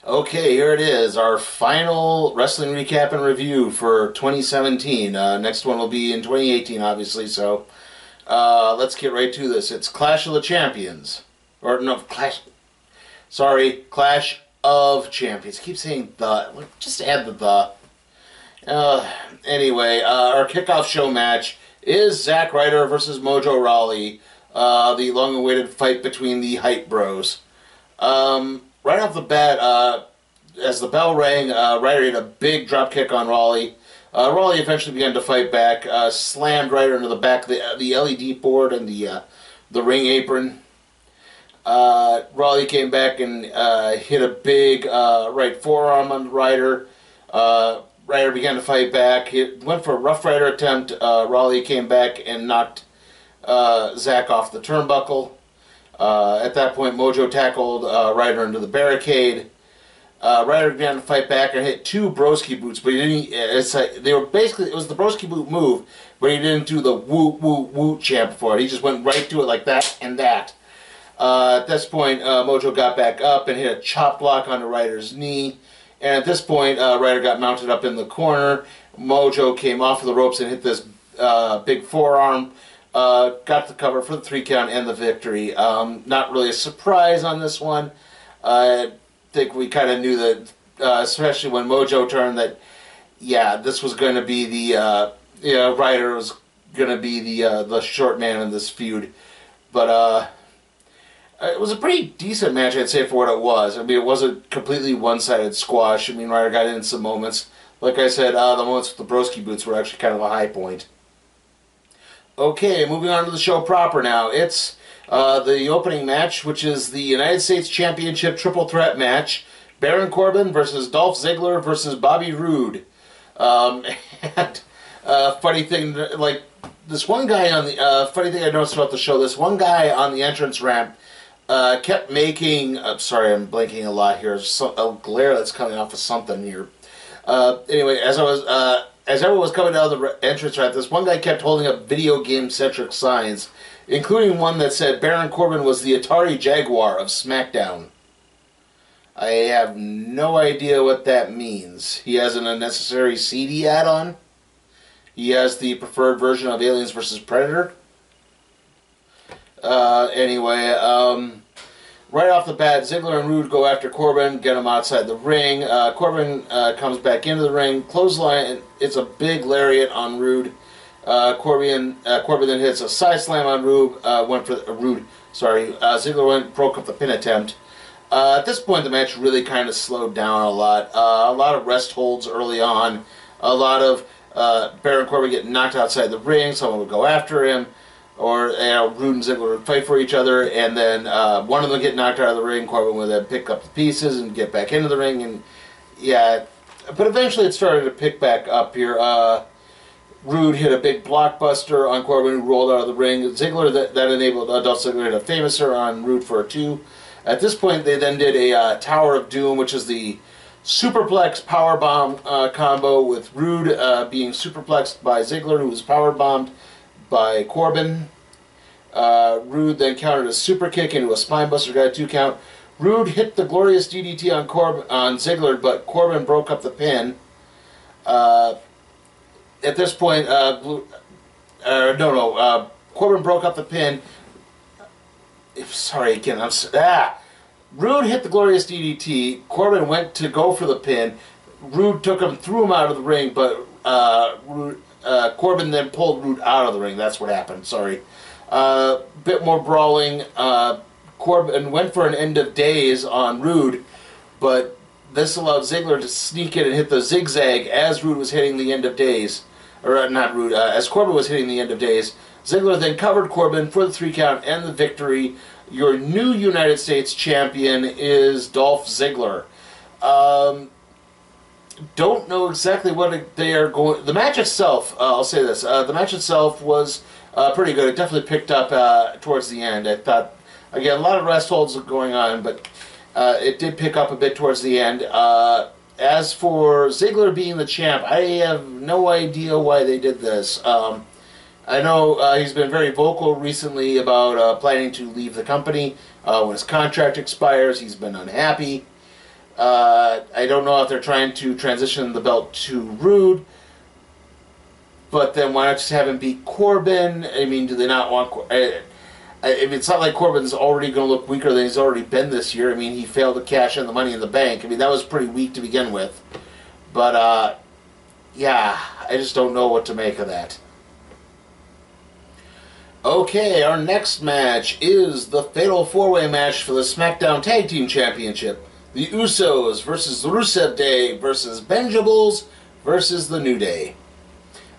Okay, here it is, our final wrestling recap and review for 2017. Next one will be in 2018, obviously, so let's get right to this. It's Clash of the Champions. Or, no, Clash of Champions. I keep saying the. Just add the. Anyway, our kickoff show match is Zack Ryder versus Mojo Rawley, the long-awaited fight between the Hype Bros. Right off the bat, as the bell rang, Ryder hit a big drop kick on Rawley. Rawley eventually began to fight back, slammed Ryder into the back of the LED board and the ring apron. Rawley came back and hit a big right forearm on Ryder. Ryder began to fight back. He went for a Rough Rider attempt. Rawley came back and knocked Zack off the turnbuckle. At that point, Mojo tackled Ryder into the barricade. Ryder began to fight back and hit two broski boots, but he didn't. They were basically, it was the broski boot move, but he didn't do the woo woo woo chant before it. He just went right to it like that and that. At this point, Mojo got back up and hit a chop block onto Ryder's knee. And at this point, Ryder got mounted up in the corner. Mojo came off of the ropes and hit this big forearm. Got the cover for the 3 count and the victory. Not really a surprise on this one. I think we kind of knew that, especially when Mojo turned, that, yeah, this was going to be the, Ryder was going to be the short man in this feud. But, it was a pretty decent match, I'd say, for what it was. I mean, it wasn't completely one-sided squash. I mean, Ryder got in some moments. Like I said, the moments with the broski boots were actually kind of a high point. Okay, moving on to the show proper now. It's the opening match, which is the United States Championship Triple Threat match. Baron Corbin versus Dolph Ziggler versus Bobby Roode. And funny thing, like, this one guy on the... funny thing I noticed about the show, this one guy on the entrance ramp kept making... sorry, I'm blanking a lot here. There's a glare that's coming off of something here. Anyway, as everyone was coming out of the entrance ramp, this one guy kept holding up video game-centric signs, including one that said Baron Corbin was the Atari Jaguar of SmackDown. I have no idea what that means. He has an unnecessary CD add-on. He has the preferred version of Aliens vs. Predator. Anyway, right off the bat, Ziggler and Roode go after Corbin, get him outside the ring. Corbin comes back into the ring, clothesline, and it's a big lariat on Roode. Corbin then hits a side slam on Roode. Ziggler broke up the pin attempt. At this point, the match really kind of slowed down a lot. A lot of rest holds early on. A lot of Baron Corbin getting knocked outside the ring. Someone would go after him. Or Roode and Ziggler would fight for each other, and then one of them get knocked out of the ring. Corbin would then pick up the pieces and get back into the ring, and yeah. But eventually, it started to pick back up here. Roode hit a big blockbuster on Corbin, who rolled out of the ring. Ziggler that enabled Dolph Ziggler to hit a famouser on Roode for a 2. At this point, they then did a Tower of Doom, which is the superplex powerbomb combo, with Roode being superplexed by Ziggler, who was powerbombed by Corbin. Roode then countered a super kick into a spinebuster, got a 2 count. Roode hit the glorious DDT on Ziggler, but Corbin broke up the pin. At this point, Corbin broke up the pin. Sorry, again, Roode hit the glorious DDT. Corbin went to go for the pin. Roode threw him out of the ring, but Corbin then pulled Roode out of the ring. That's what happened. Sorry. Bit more brawling. Corbin went for an end of days on Roode, but this allowed Ziggler to sneak in and hit the zigzag as Roode was hitting the end of days. Or not Roode, as Corbin was hitting the end of days. Ziggler then covered Corbin for the 3 count and the victory. Your new United States champion is Dolph Ziggler. Don't know exactly what they are going... The match itself, I'll say this, the match itself was pretty good. It definitely picked up towards the end. I thought, again, a lot of rest holds going on, but it did pick up a bit towards the end. As for Ziggler being the champ, I have no idea why they did this. I know he's been very vocal recently about planning to leave the company when his contract expires. He's been unhappy. I don't know if they're trying to transition the belt to Rude, but then why not just have him beat Corbin? I mean, do they not want... I mean, it's not like Corbin's already going to look weaker than he's already been this year. I mean, he failed to cash in the Money in the Bank. I mean, that was pretty weak to begin with. But, yeah, I just don't know what to make of that. Okay, our next match is the Fatal 4-Way match for the SmackDown Tag Team Championship. The Usos versus the Rusev Day versus Benjables versus the New Day.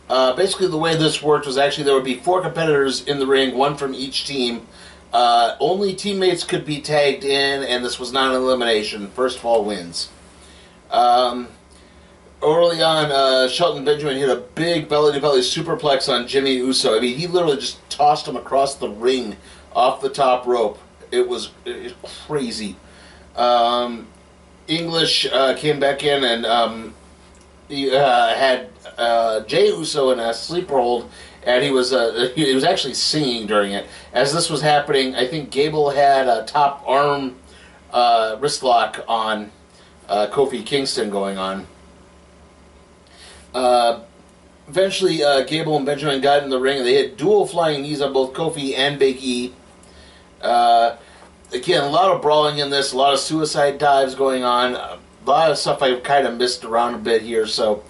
Basically, the way this worked was actually there would be 4 competitors in the ring, 1 from each team. Only teammates could be tagged in, and this was not an elimination. First fall wins. Early on, Shelton Benjamin hit a big belly-to-belly superplex on Jimmy Uso. I mean, he literally just tossed him across the ring off the top rope. It was crazy. English came back in and he had Jey Uso in a sleeper hold, and he was actually singing during it. As this was happening, I think Gable had a top arm wrist lock on Kofi Kingston going on. Eventually, Gable and Benjamin got in the ring, and they hit dual flying knees on both Kofi and Big E. Again, a lot of brawling in this, a lot of suicide dives going on, a lot of stuff I kind of missed around a bit here. So,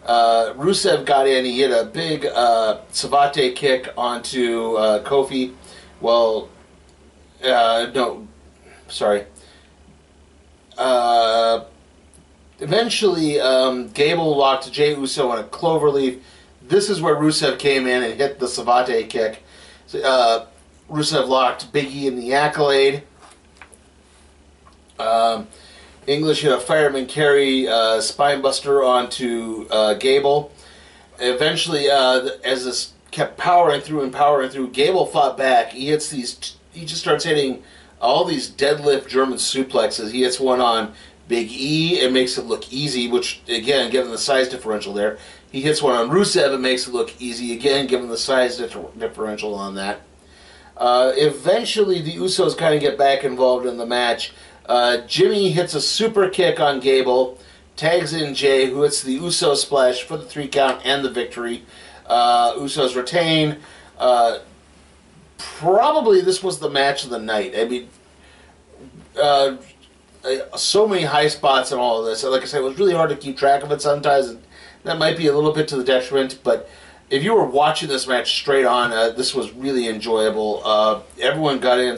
Rusev got in, he hit a big Savate kick onto Kofi. Well, no, sorry. Eventually, Gable locked Jey Uso in a cloverleaf. This is where Rusev came in and hit the Savate kick. Rusev locked Big E in the Accolade. English hit a fireman carry spinebuster onto Gable. Eventually, as this kept powering through, Gable fought back. He just starts hitting all these deadlift German suplexes. He hits one on Big E, it makes it look easy, which, again, given the size differential there. He hits one on Rusev, it makes it look easy, again, given the size differential on that. Eventually, the Usos kind of get back involved in the match. Jimmy hits a super kick on Gable, tags in Jey, who hits the Uso splash for the 3 count and the victory. Usos retain. Probably this was the match of the night. I mean, so many high spots and all of this. Like I said, it was really hard to keep track of it sometimes, and that might be a little bit to the detriment, but if you were watching this match straight on, this was really enjoyable. Everyone got in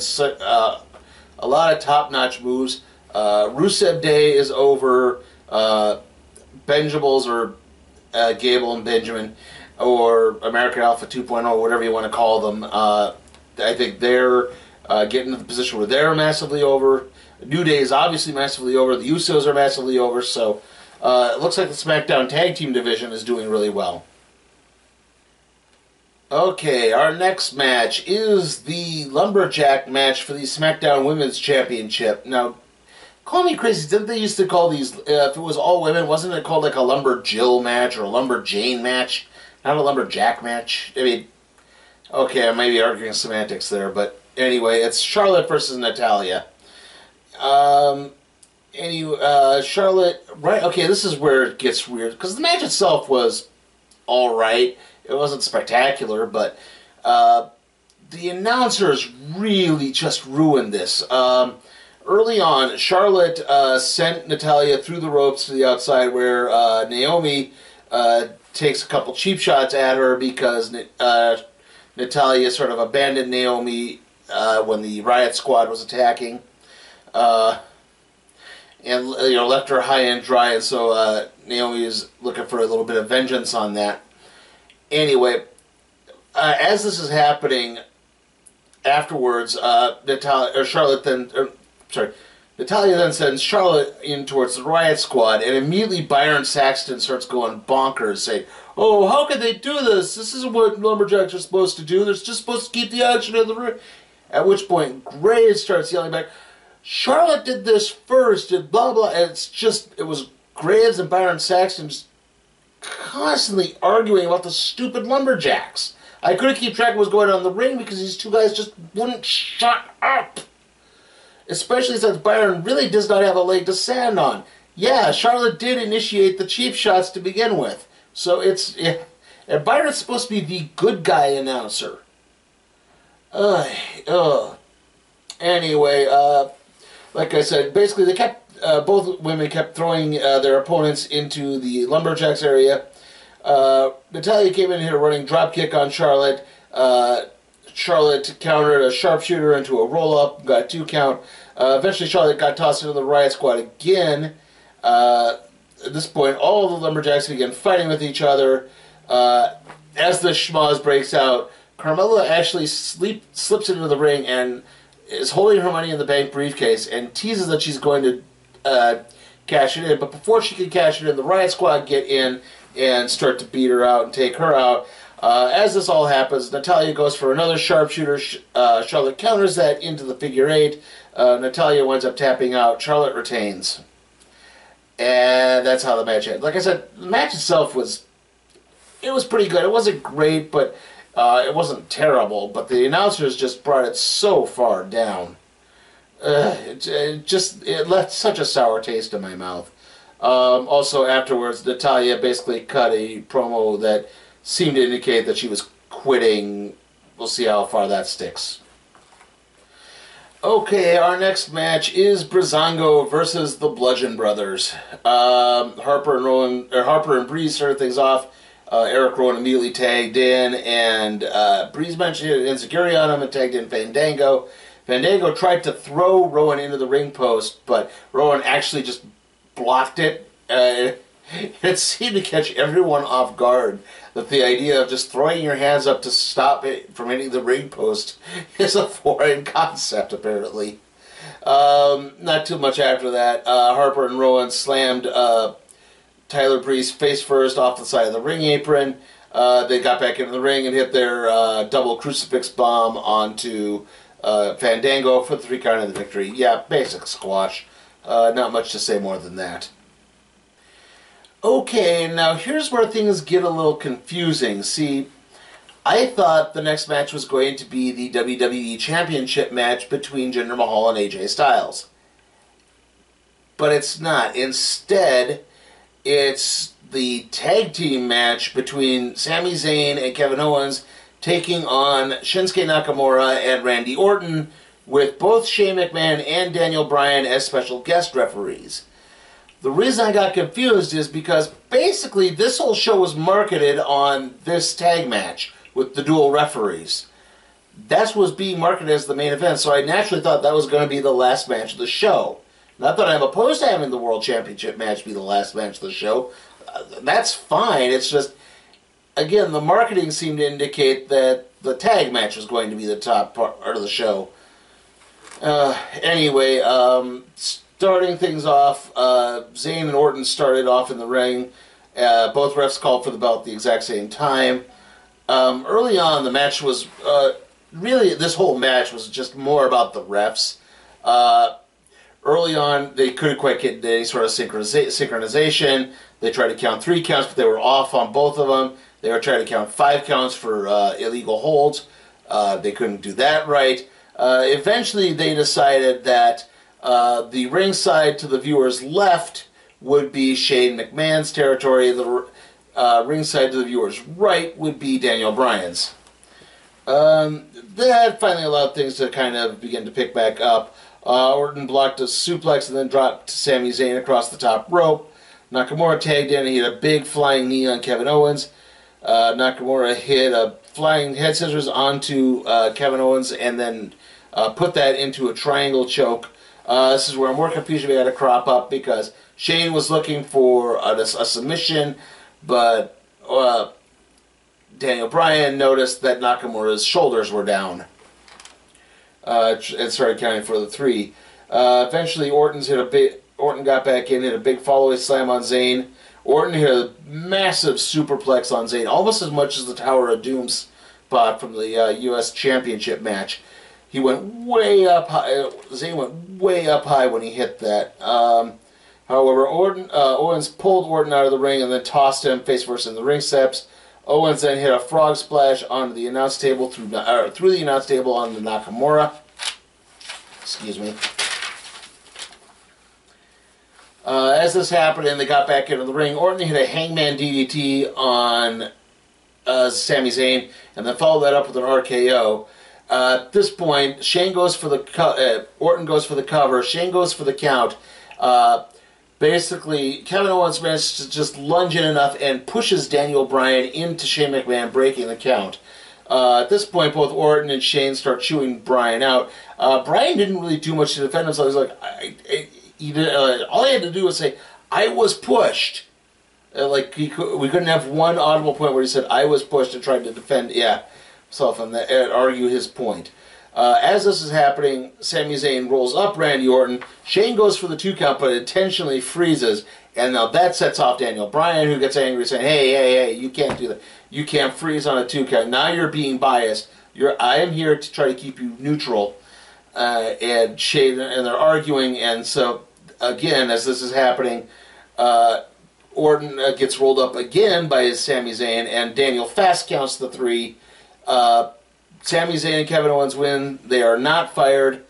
a lot of top-notch moves. Rusev Day is over. Benjables, or Gable and Benjamin, or American Alpha 2.0, whatever you want to call them, I think they're getting to the position where they're massively over. New Day is obviously massively over. The Usos are massively over. So it looks like the SmackDown Tag Team division is doing really well. Okay, our next match is the Lumberjack match for the SmackDown Women's Championship. Now, call me crazy, didn't they used to call these, if it was all women, wasn't it called like a Lumberjill match or a Lumberjane match? Not a Lumberjack match? I mean, okay, I might be arguing semantics there, but anyway, it's Charlotte versus Natalya. Charlotte, right, okay, this is where it gets weird, because the match itself was alright. It wasn't spectacular, but the announcers really just ruined this. Early on, Charlotte sent Natalya through the ropes to the outside, where Naomi takes a couple cheap shots at her because Natalya sort of abandoned Naomi when the Riot Squad was attacking, and left her high and dry. And so Naomi is looking for a little bit of vengeance on that. Anyway, as this is happening, afterwards, Natalya then sends Charlotte in towards the Riot Squad, and immediately Byron Saxton starts going bonkers, saying, "Oh, how could they do this? This isn't what Lumberjacks are supposed to do. They're just supposed to keep the action in the ring." At which point, Graves starts yelling back, "Charlotte did this first," and blah, blah. And it was Graves and Byron Saxton just constantly arguing about the stupid Lumberjacks. I couldn't keep track of what was going on in the ring because these two guys just wouldn't shut up. especially since Byron really does not have a leg to stand on. Yeah, Charlotte did initiate the cheap shots to begin with. So it's... Yeah, and Byron's supposed to be the good guy announcer. Anyway, like I said, basically they kept... both women kept throwing their opponents into the Lumberjacks area. Natalya came in here running dropkick on Charlotte. Charlotte countered a sharpshooter into a roll-up, got a 2 count. Eventually Charlotte got tossed into the Riot Squad again. At this point, all the Lumberjacks began fighting with each other. As the schmoz breaks out, Carmella actually slips into the ring and is holding her Money in the Bank briefcase and teases that she's going to cash it in. But before she can cash it in, the Riot Squad get in and start to beat her out and take her out. As this all happens, Natalya goes for another sharpshooter. Charlotte counters that into the figure 8. Natalya winds up tapping out. Charlotte retains. And that's how the match ended. Like I said, the match itself was pretty good. It wasn't great, but it wasn't terrible. But the announcers just brought it so far down. It left such a sour taste in my mouth. Also, afterwards, Natalya basically cut a promo that seemed to indicate that she was quitting. We'll see how far that sticks. Okay, our next match is Breezango versus the Bludgeon Brothers. Harper and Breeze started things off. Eric Rowan immediately tagged in, and Breeze mentioned insecurity on him and tagged in Fandango. Fandango tried to throw Rowan into the ring post, but Rowan actually just blocked it. It seemed to catch everyone off guard that the idea of just throwing your hands up to stop it from hitting the ring post is a foreign concept, apparently. Not too much after that, Harper and Rowan slammed Tyler Breeze face first off the side of the ring apron. They got back into the ring and hit their double crucifix bomb onto Fandango for the 3 count of the victory. Yeah, basic squash. Not much to say more than that. Okay, now here's where things get a little confusing. See, I thought the next match was going to be the WWE Championship match between Jinder Mahal and AJ Styles. But it's not. Instead, it's the tag team match between Sami Zayn and Kevin Owens taking on Shinsuke Nakamura and Randy Orton, with both Shane McMahon and Daniel Bryan as special guest referees. The reason I got confused is because basically this whole show was marketed on this tag match with the dual referees. That was being marketed as the main event, so I naturally thought that was going to be the last match of the show. Not that I'm opposed to having the World Championship match be the last match of the show. That's fine. It's just, again, the marketing seemed to indicate that the tag match was going to be the top part of the show. Anyway, starting things off, Zayn and Orton started off in the ring. Both refs called for the belt at the exact same time. Early on, the match was, really, this whole match was just more about the refs. Early on, they couldn't quite get any sort of synchronization. They tried to count 3 counts, but they were off on both of them. They were trying to count 5 counts for illegal holds. They couldn't do that right. Eventually, they decided that the ringside to the viewer's left would be Shane McMahon's territory. The ringside to the viewer's right would be Daniel Bryan's. That finally allowed things to kind of begin to pick back up. Orton blocked a suplex and then dropped Sami Zayn across the top rope. Nakamura tagged in and hit a big flying knee on Kevin Owens. Nakamura hit a flying head scissors onto Kevin Owens and then put that into a triangle choke. This is where more confusion began to crop up because Shane was looking for a submission, but Daniel Bryan noticed that Nakamura's shoulders were down and started counting for the 3. Eventually, Orton got back in, hit a big follow-away slam on Zayn. Orton hit a massive superplex on Zayn, almost as much as the Tower of Doom spot from the U.S. Championship match. He went way up high. Zayn went way up high when he hit that. However, Owens pulled Orton out of the ring and then tossed him face first in the ring steps. Owens then hit a frog splash onto the announce table through the announce table onto Nakamura. Excuse me. As this happened and they got back into the ring, Orton hit a Hangman DDT on Sami Zayn, and then followed that up with an RKO. At this point, Shane goes for the Orton goes for the cover. Shane goes for the count. Basically, Kevin Owens manages to just lunge in enough and pushes Daniel Bryan into Shane McMahon, breaking the count. At this point, both Orton and Shane start chewing Bryan out. Bryan didn't really do much to defend himself. He was like, all he had to do was say, "I was pushed." We couldn't have one audible point where he said, "I was pushed," and tried to defend himself and argue his point. As this is happening, Sami Zayn rolls up Randy Orton. Shane goes for the 2 count, but intentionally freezes. And now that sets off Daniel Bryan, who gets angry, saying, hey, you can't do that. You can't freeze on a 2 count. Now you're being biased. I am here to try to keep you neutral. And Shane, and they're arguing. And so, again, as this is happening, Orton gets rolled up again by his Sami Zayn, and Daniel fast counts the 3. Sami Zayn and Kevin Owens win. They are not fired.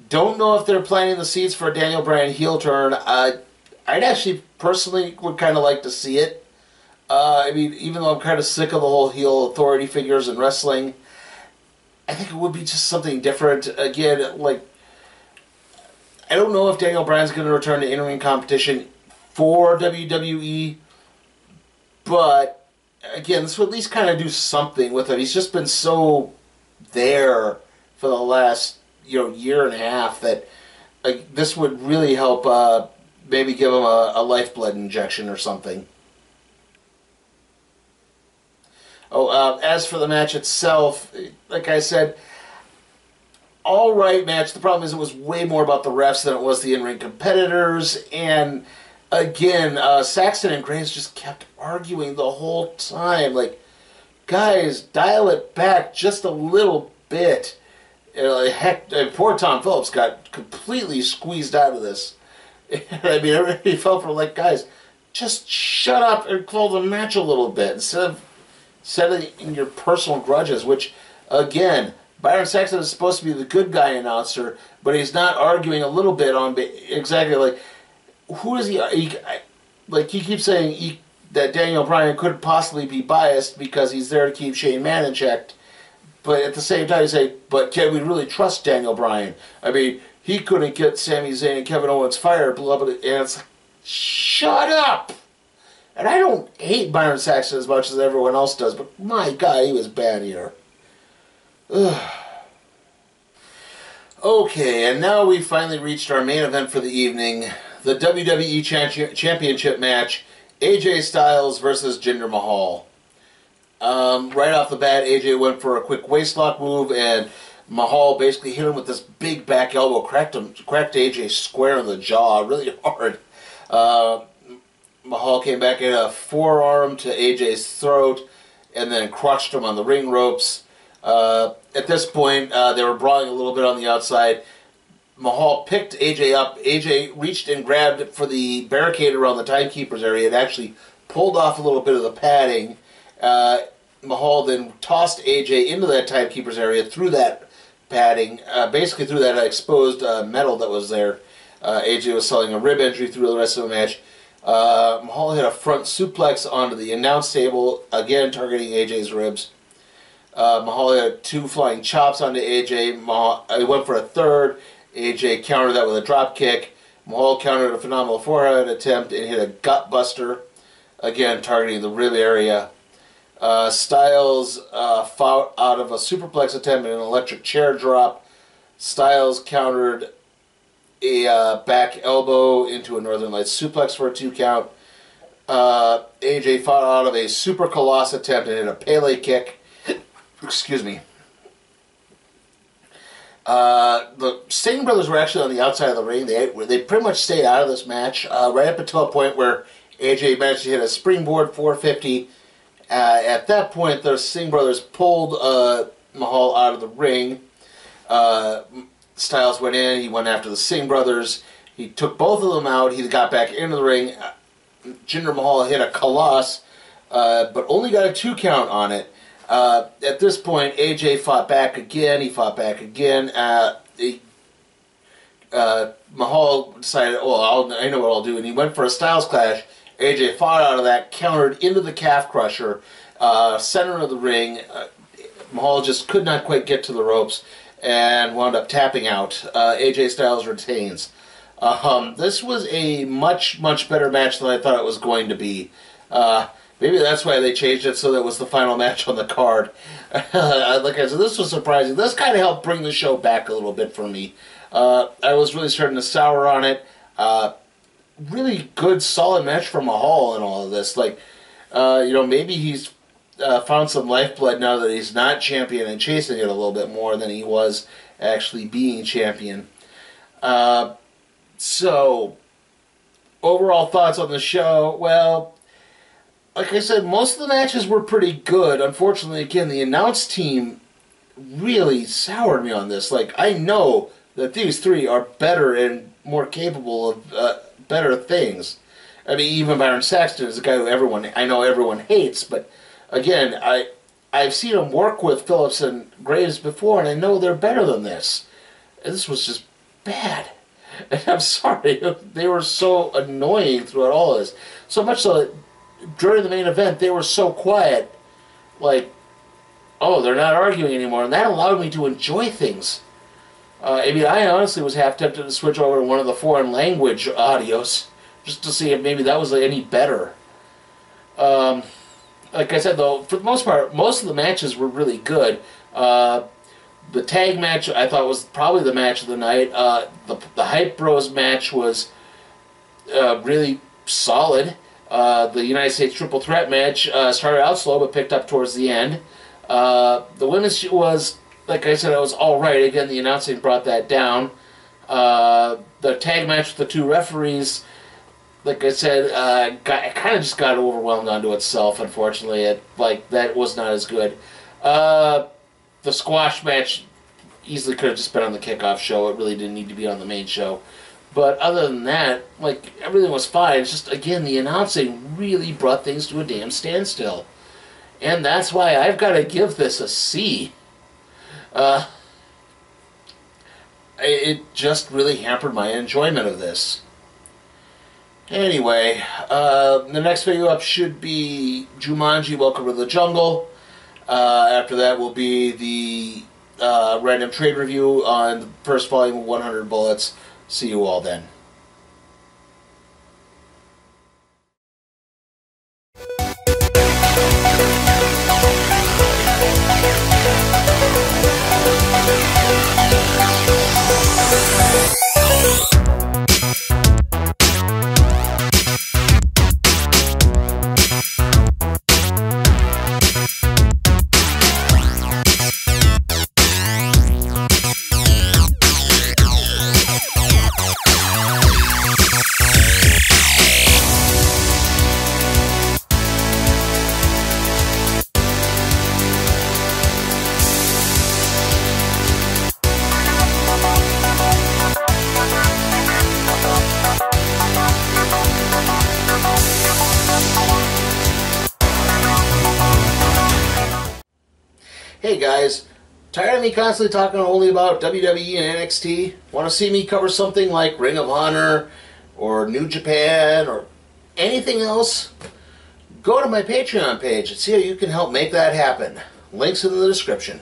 Don't know if they're planting the seeds for a Daniel Bryan heel turn. I'd actually personally would kind of like to see it. I mean, even though I'm kind of sick of the whole heel authority figures in wrestling, I think it would be just something different. Again, I don't know if Daniel Bryan's going to return to in-ring competition for WWE, but again, this would at least kind of do something with him. He's just been so there for the last year and a half that this would really help maybe give him a lifeblood injection or something. As for the match itself, like I said, alright match. The problem is it was way more about the refs than it was the in-ring competitors, and again, Saxton and Graves just kept arguing the whole time. Like, guys, dial it back just a little bit. Heck, poor Tom Phillips got completely squeezed out of this. I mean, everybody felt for guys, just shut up and call the match a little bit instead of settling your personal grudges. Which, again, Byron Saxton is supposed to be the good guy announcer, but he's not arguing a little bit on exactly who is he? He keeps saying that Daniel Bryan couldn't possibly be biased because he's there to keep Shane Mann in check. But at the same time, you say, but can we really trust Daniel Bryan? I mean, he couldn't get Sami Zayn and Kevin Owens fired, beloved, and it's like, shut up! And I don't hate Byron Saxton as much as everyone else does, but my God, he was bad here. Ugh. Okay, and now we finally reached our main event for the evening. The WWE Championship match, AJ Styles versus Jinder Mahal. Right off the bat, AJ went for a quick waistlock move, and Mahal basically hit him with this big back elbow, cracked AJ square in the jaw really hard. Mahal came back in a forearm to AJ's throat, and then crushed him on the ring ropes. At this point, they were brawling a little bit on the outside. Mahal picked AJ up. AJ reached and grabbed for the barricade around the timekeeper's area and actually pulled off a little bit of the padding. Mahal then tossed AJ into that timekeeper's area through that padding, basically through that exposed metal that was there. AJ was selling a rib injury through the rest of the match. Mahal hit a front suplex onto the announce table, again targeting AJ's ribs. Mahal hit 2 flying chops onto AJ. Mahal went for a third. AJ countered that with a drop kick. Mahal countered a phenomenal forehead attempt and hit a gut buster, again targeting the rib area. Styles fought out of a superplex attempt and an electric chair drop. Styles countered a back elbow into a Northern Lights suplex for a 2 count. AJ fought out of a super coloss attempt and hit a Pele kick. Excuse me. The Singh brothers were actually on the outside of the ring. They pretty much stayed out of this match right up until a point where AJ managed to hit a springboard 450. At that point, the Singh brothers pulled Mahal out of the ring. Styles went in. He went after the Singh brothers. He took both of them out. He got back into the ring. Jinder Mahal hit a coloss, but only got a 2 count on it. At this point, AJ fought back again. He fought back again. He Mahal decided, well, I know what I'll do, and he went for a Styles Clash. AJ fought out of that, countered into the calf crusher, center of the ring. Mahal just could not quite get to the ropes and wound up tapping out. AJ Styles retains. This was a much, much better match than I thought it was going to be. Maybe that's why they changed it so that it was the final match on the card. Like I said, this was surprising. This kind of helped bring the show back a little bit for me. I was really starting to sour on it. Really good, solid match for Mahal in all of this. Like, maybe he's found some lifeblood now that he's not champion and chasing it a little bit more than he was actually being champion. So, overall thoughts on the show, well, like I said, most of the matches were pretty good. Unfortunately, again, the announce team really soured me on this. Like, I know that these three are better and more capable of better things. I mean, even Byron Saxton is a guy who I know everyone hates, but again, I've seen him work with Phillips and Graves before, and I know they're better than this. And this was just bad. And I'm sorry, they were so annoying throughout all of this. So much so that during the main event, they were so quiet, like, oh, they're not arguing anymore, and that allowed me to enjoy things. I honestly was half tempted to switch over to one of the foreign language audios, just to see if maybe that was any better. Like I said, though, for the most part, most of the matches were really good. The tag match, I thought, was probably the match of the night. The Hype Bros match was really solid. The United States Triple Threat match started out slow but picked up towards the end. The women's was, like I said, it was alright. Again, the announcing brought that down. The tag match with the two referees, like I said, it kind of just got overwhelmed onto itself, unfortunately. That was not as good. The squash match easily could have just been on the kickoff show. It really didn't need to be on the main show. But other than that, everything was fine. It's just, again, the announcing really brought things to a damn standstill. And that's why I've got to give this a C. It just really hampered my enjoyment of this. Anyway, the next video up should be Jumanji, Welcome to the Jungle. After that will be the random trade review on the first volume of 100 Bullets. See you all then. Hey guys, tired of me constantly talking only about WWE and NXT? Want to see me cover something like Ring of Honor or New Japan or anything else? Go to my Patreon page and see how you can help make that happen. Links in the description.